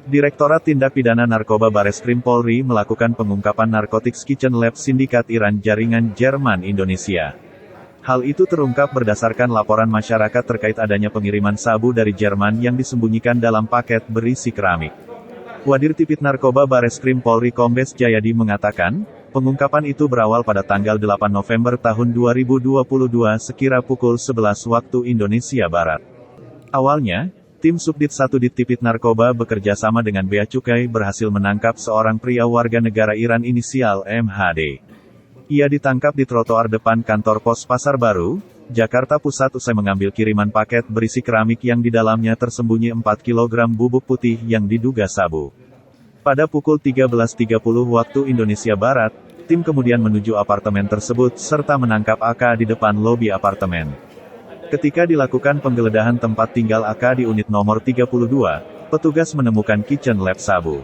Direktorat Tindak Pidana Narkoba Bareskrim Polri melakukan pengungkapan Narcotics Kitchen Lab Sindikat Iran Jaringan Jerman Indonesia. Hal itu terungkap berdasarkan laporan masyarakat terkait adanya pengiriman sabu dari Jerman yang disembunyikan dalam paket berisi keramik. Wadir Tipit Narkoba Bareskrim Polri Kombes Jayadi mengatakan, pengungkapan itu berawal pada tanggal 8 November tahun 2022 sekira pukul 11 waktu Indonesia Barat. Awalnya, tim Subdit 1 Ditipit Narkoba bekerja sama dengan Bea Cukai berhasil menangkap seorang pria warga negara Iran inisial MHD. Ia ditangkap di trotoar depan kantor pos Pasar Baru, Jakarta Pusat usai mengambil kiriman paket berisi keramik yang di dalamnya tersembunyi 4 kg bubuk putih yang diduga sabu. Pada pukul 13.30 waktu Indonesia Barat, tim kemudian menuju apartemen tersebut serta menangkap AK di depan lobi apartemen. Ketika dilakukan penggeledahan tempat tinggal AK di unit nomor 32, petugas menemukan kitchen lab sabu.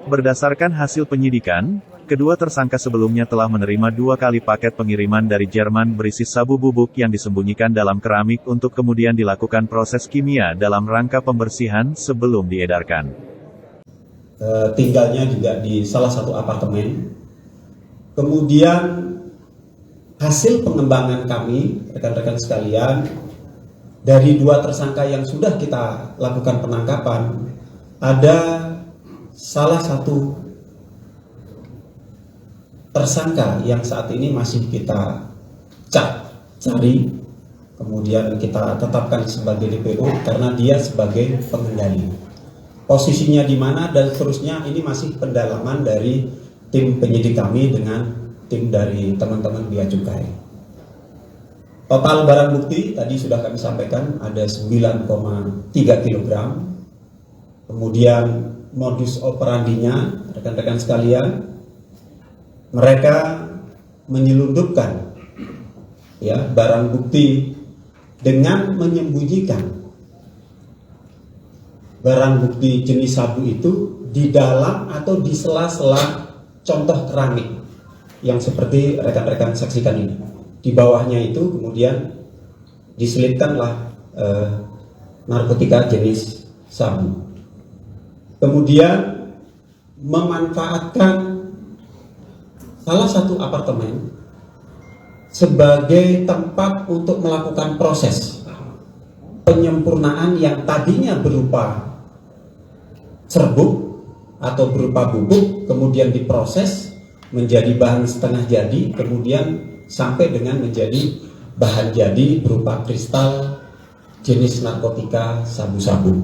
Berdasarkan hasil penyidikan, kedua tersangka sebelumnya telah menerima 2 kali paket pengiriman dari Jerman berisi sabu bubuk yang disembunyikan dalam keramik untuk kemudian dilakukan proses kimia dalam rangka pembersihan sebelum diedarkan. Tinggalnya juga di salah satu apartemen. Kemudian hasil pengembangan kami, rekan-rekan sekalian, dari 2 tersangka yang sudah kita lakukan penangkapan, ada salah satu tersangka yang saat ini masih kita cari, kemudian kita tetapkan sebagai DPO karena dia sebagai pengendali. Posisinya di mana dan seterusnya ini masih pendalaman dari tim penyidik kami dengan tim dari teman-teman Bea Cukai. Total barang bukti tadi sudah kami sampaikan ada 9,3 kg. Kemudian modus operandinya, rekan-rekan sekalian, mereka menyelundupkan barang bukti dengan menyembunyikan barang bukti jenis sabu itu di dalam atau di sela-sela contoh keramik yang seperti rekan-rekan saksikan ini. Di bawahnya itu kemudian diselipkanlah narkotika jenis sabu. Kemudian memanfaatkan salah satu apartemen sebagai tempat untuk melakukan proses penyempurnaan yang tadinya berupa serbuk atau berupa bubuk, kemudian diproses menjadi bahan setengah jadi, kemudian sampai dengan menjadi bahan jadi berupa kristal jenis narkotika sabu-sabu.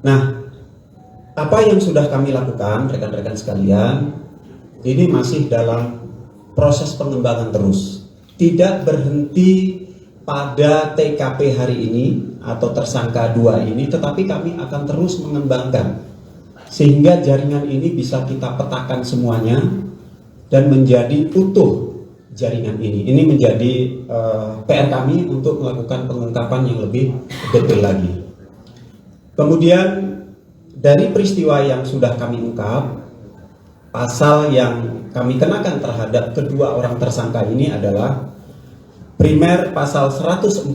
Nah, apa yang sudah kami lakukan, rekan-rekan sekalian, ini masih dalam proses pengembangan terus. Tidak berhenti pada TKP hari ini atau tersangka 2 ini, tetapi kami akan terus mengembangkan sehingga jaringan ini bisa kita petakan semuanya dan menjadi utuh jaringan ini. Ini menjadi PR kami untuk melakukan pengungkapan yang lebih detail lagi. Kemudian dari peristiwa yang sudah kami ungkap, pasal yang kami kenakan terhadap kedua orang tersangka ini adalah primer pasal 114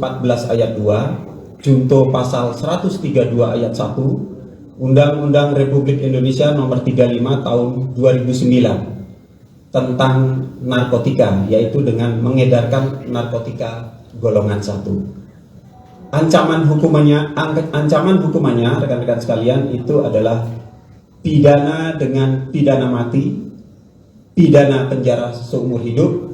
ayat 2, junto pasal 132 ayat 1, Undang-Undang Republik Indonesia nomor 35 tahun 2009 tentang narkotika, yaitu dengan mengedarkan narkotika golongan 1. Ancaman hukumannya rekan-rekan sekalian itu adalah pidana dengan pidana mati, pidana penjara seumur hidup,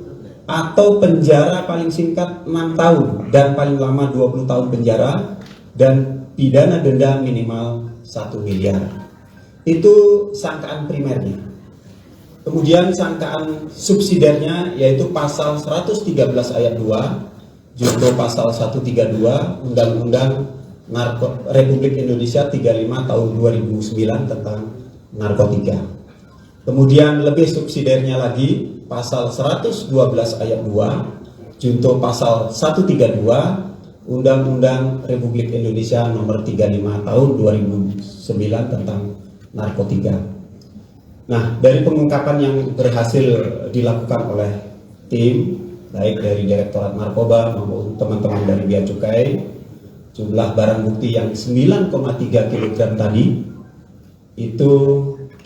atau penjara paling singkat 6 tahun dan paling lama 20 tahun penjara, dan pidana denda minimal 1 miliar. Itu sangkaan primernya. Kemudian sangkaan subsidiarnya yaitu pasal 113 ayat 2 junto pasal 132 Undang-Undang Republik Indonesia 35 tahun 2009 tentang narkotika. Kemudian lebih subsidiarnya lagi pasal 112 ayat 2 junto pasal 132 Undang-Undang Republik Indonesia nomor 35 tahun 2009 tentang narkotika. Nah, dari pengungkapan yang berhasil dilakukan oleh tim, baik dari Direktorat Narkoba maupun teman-teman dari Bea Cukai, jumlah barang bukti yang 9,3 kg tadi, itu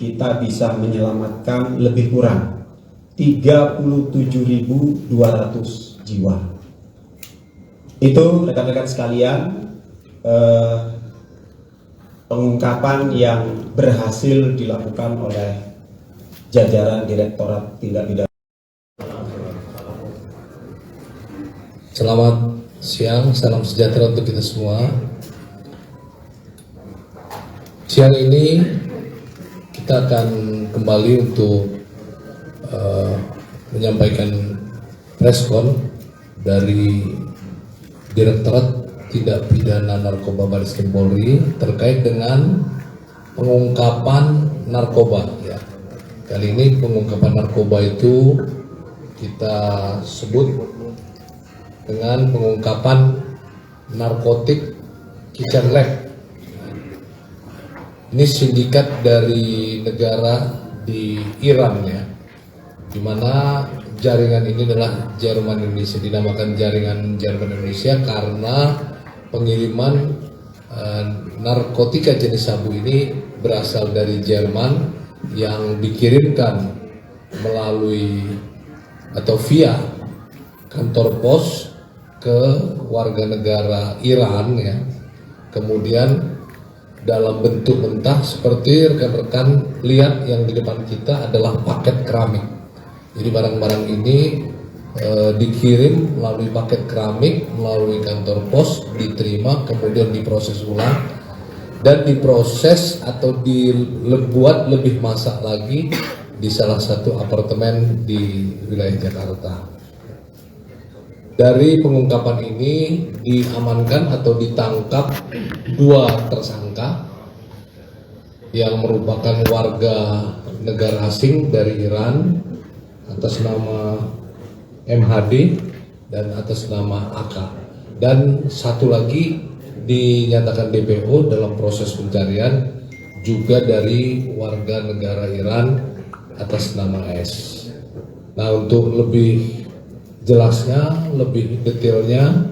kita bisa menyelamatkan lebih kurang 37.200 jiwa. Itu rekan-rekan sekalian, pengungkapan yang berhasil dilakukan oleh jajaran Direktorat Tindak Pidana. Selamat siang, salam sejahtera untuk kita semua. Siang ini kita akan kembali untuk menyampaikan preskon dari Direktorat Tindak Pidana Narkoba Bareskrim Polri terkait dengan pengungkapan narkoba. Ya. Kali ini pengungkapan narkoba itu kita sebut dengan pengungkapan narkotik kitchen lab. Ini sindikat dari negara di Iran, ya, di mana jaringan ini adalah Jerman Indonesia, dinamakan jaringan Jerman Indonesia karena pengiriman narkotika jenis sabu ini berasal dari Jerman yang dikirimkan melalui atau via kantor pos ke warga negara Iran, ya. Kemudian dalam bentuk mentah seperti rekan-rekan lihat yang di depan kita adalah paket keramik. Jadi barang-barang ini dikirim melalui paket keramik, melalui kantor pos, diterima, kemudian diproses ulang dan diproses atau dibuat lebih masak lagi di salah satu apartemen di wilayah Jakarta. Dari pengungkapan ini diamankan atau ditangkap 2 tersangka yang merupakan warga negara asing dari Iran atas nama MHD dan atas nama AK, dan 1 lagi dinyatakan DPO dalam proses pencarian juga dari warga negara Iran atas nama S. Nah, untuk lebih jelasnya, lebih detailnya,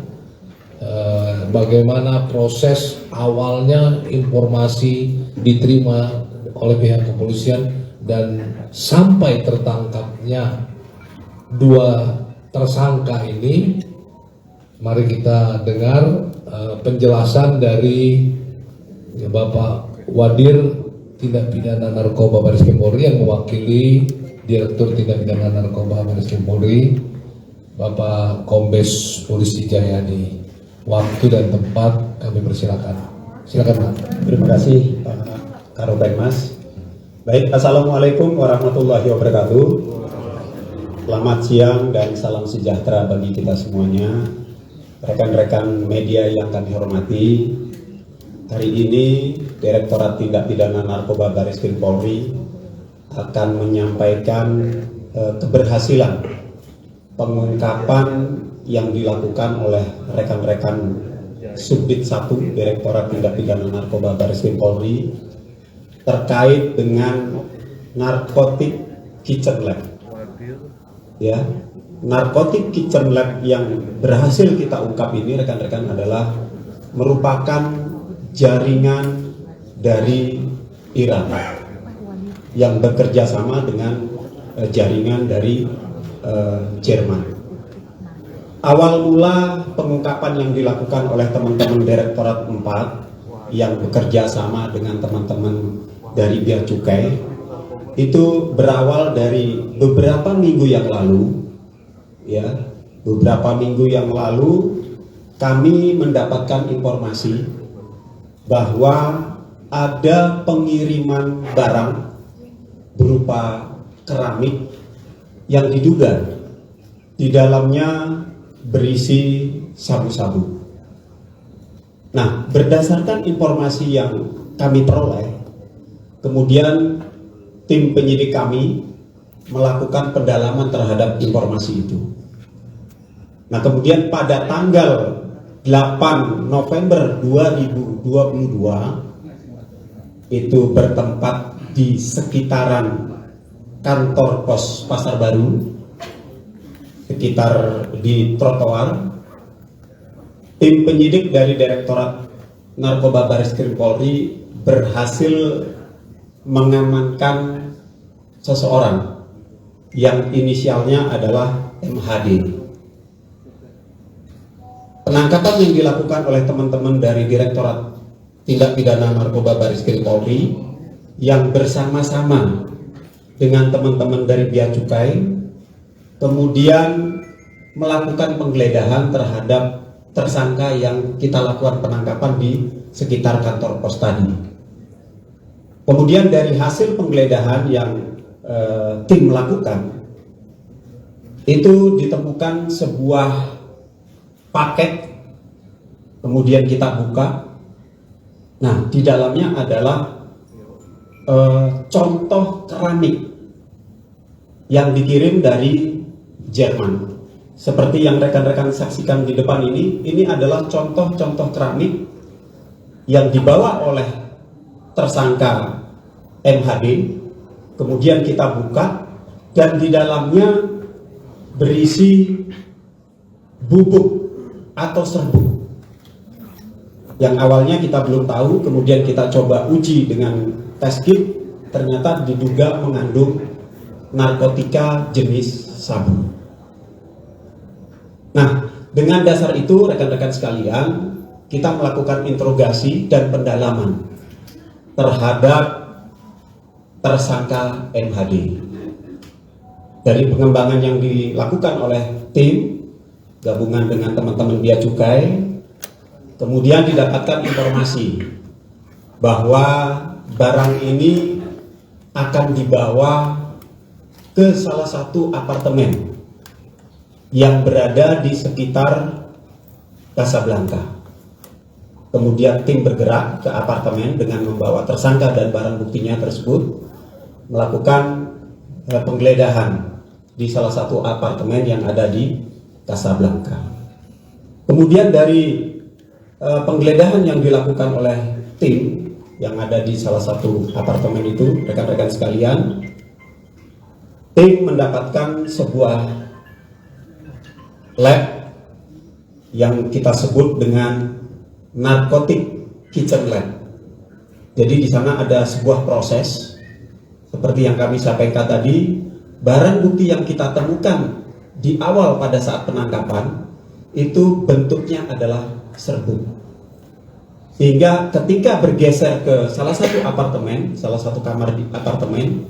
bagaimana proses awalnya informasi diterima oleh pihak kepolisian dan sampai tertangkapnya 2 tersangka ini, mari kita dengar penjelasan dari Bapak Wadir Tindak Pidana Narkoba Bareskrim Polri yang mewakili Direktur Tindak Pidana Narkoba Bareskrim Polri, Bapak Kombes Polisi Jayadi. Waktu dan tempat kami persilakan. Silakan, Pak. Terima kasih, Pak Karopenmas. Baik, assalamualaikum warahmatullahi wabarakatuh. Selamat siang dan salam sejahtera bagi kita semuanya. Rekan-rekan media yang kami hormati, hari ini Direktorat Tindak Pidana Narkoba Bareskrim Polri akan menyampaikan keberhasilan pengungkapan yang dilakukan oleh rekan-rekan Subdit 1 Direktorat Tindak Pidana Narkoba Bareskrim Polri terkait dengan narkotik kitchen lab. Ya, narkotik kitchen lab yang berhasil kita ungkap ini, rekan-rekan, adalah merupakan jaringan dari Iran yang bekerja sama dengan jaringan dari Jerman. Awal mula pengungkapan yang dilakukan oleh teman-teman Direktorat 4 yang bekerja sama dengan teman-teman dari Bea Cukai itu berawal dari beberapa minggu yang lalu, ya. Beberapa minggu yang lalu kami mendapatkan informasi bahwa ada pengiriman barang berupa keramik yang diduga di dalamnya berisi sabu-sabu. Nah, berdasarkan informasi yang kami peroleh, kemudian tim penyidik kami melakukan pendalaman terhadap informasi itu. Nah, kemudian pada tanggal 8 November 2022 itu bertempat di sekitaran kantor pos Pasar Baru, sekitar di trotoar, tim penyidik dari Direktorat Narkoba Bareskrim Polri berhasil mengamankan seseorang yang inisialnya adalah MHD. Penangkapan yang dilakukan oleh teman-teman dari Direktorat Tindak Pidana Narkoba Bareskrim Polri yang bersama-sama dengan teman-teman dari Bea Cukai kemudian melakukan penggeledahan terhadap tersangka yang kita lakukan penangkapan di sekitar kantor pos tadi. Kemudian dari hasil penggeledahan yang tim lakukan, itu ditemukan sebuah paket, kemudian kita buka. Nah, di dalamnya adalah contoh keramik yang dikirim dari Jerman. Seperti yang rekan-rekan saksikan di depan ini adalah contoh-contoh keramik yang dibawa oleh tersangka MHD. Kemudian kita buka dan di dalamnya berisi bubuk atau serbuk. Yang awalnya kita belum tahu, kemudian kita coba uji dengan tes kit, ternyata diduga mengandung narkotika jenis sabu. Nah, dengan dasar itu rekan-rekan sekalian, kita melakukan interogasi dan pendalaman terhadap tersangka MHD. Dari pengembangan yang dilakukan oleh tim gabungan dengan teman-teman Bea Cukai, kemudian didapatkan informasi bahwa barang ini akan dibawa ke salah satu apartemen yang berada di sekitar Casablanca. Kemudian tim bergerak ke apartemen dengan membawa tersangka dan barang buktinya tersebut, melakukan penggeledahan di salah satu apartemen yang ada di Casablanca. Kemudian dari penggeledahan yang dilakukan oleh tim yang ada di salah satu apartemen itu, rekan-rekan sekalian, tim mendapatkan sebuah lab yang kita sebut dengan narcotic kitchen lab. Jadi di sana ada sebuah proses seperti yang kami sampaikan tadi, barang bukti yang kita temukan di awal pada saat penangkapan itu bentuknya adalah serbuk. Sehingga ketika bergeser ke salah satu apartemen, salah satu kamar di apartemen,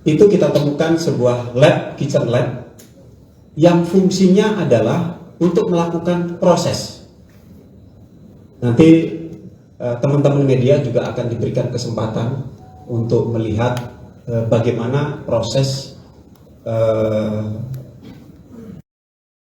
itu kita temukan sebuah lab, kitchen lab, yang fungsinya adalah untuk melakukan proses. Nanti teman-teman media juga akan diberikan kesempatan untuk melihat bagaimana proses